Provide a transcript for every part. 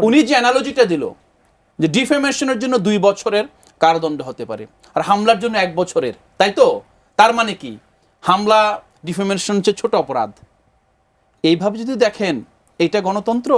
উনি যে অ্যানালজিটা দিল যে ডিফেমেশনের জন্য 2 বছরের কারাদণ্ড হতে পারে আর হামলার জন্য 1 বছরের, তাই তো? তার মানে কি হামলা ডিফেমেশন হচ্ছে ছোট অপরাধ। এইভাবে যদি দেখেন এটা গণতন্ত্র,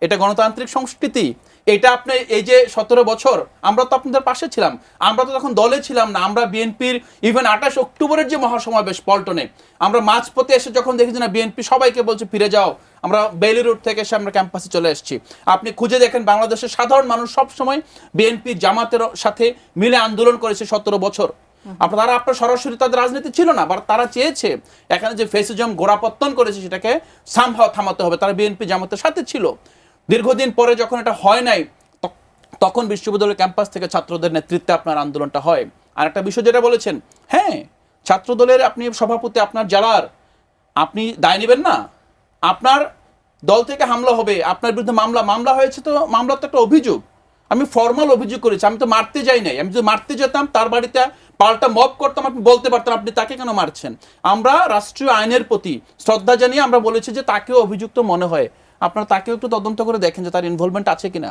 এটা গণতান্ত্রিক সংস্কৃতি, এটা আপনি এই যে 17 বছর আমরা তো আপনাদের পাশে ছিলাম, আমরা তো তখন দলে ছিলাম না, আমরা বিএনপির ইভেন 28 অক্টোবরের যে মহাসমাবেশ পল্টনে আমরা মাঝপথে এসে যখন দেখেছি না বিএনপি সবাইকে বলছে ফিরে যাও, আমরা বেইলি রোড থেকে এসে আমরা ক্যাম্পাসে চলে এসেছি। আপনি খুঁজে দেখেন বাংলাদেশের সাধারণ মানুষ সব সময় বিএনপি জামাতের সাথে মিলে আন্দোলন করেছে 17 বছর। তারা আপনার সরাসরি তাদের রাজনীতি ছিল না, বাট তারা চেয়েছে এখানে যে ফেসিজম গোড়াপত্তন করেছে সেটাকে সামহাও থামাতে হবে, তারা বিএনপি জামাতের সাথে ছিল। দীর্ঘদিন পরে যখন এটা হয় নাই তখন বিশ্ববিদ্যালয় ক্যাম্পাস থেকে ছাত্রদের নেতৃত্বে আপনার আন্দোলনটা হয়। আর একটা বিষয় যেটা বলেছেন, হ্যাঁ ছাত্রদলের আপনি সভাপতি, আপনার জেলার, আপনি দায় নেবেন না? আপনার দল থেকে হামলা হবে, আপনার বিরুদ্ধে মামলা হয়েছে, তো মামলা তো একটা অভিযোগ, আমি ফর্মাল অভিযোগ করেছি, আমি তো মারতে যাই নাই। আমি যদি মারতে যেতাম তার বাড়িতে পাল্টা মব করতাম, আপনি বলতে পারতেন আপনি তাকে কেন মারছেন। আমরা রাষ্ট্রীয় আইনের প্রতি শ্রদ্ধা জানিয়ে আমরা বলেছি যে তাকেও অভিযুক্ত মনে হয়, আপনারা তাকেও একটু তদন্ত করে দেখেন যে তার ইনভলভমেন্ট আছে কিনা।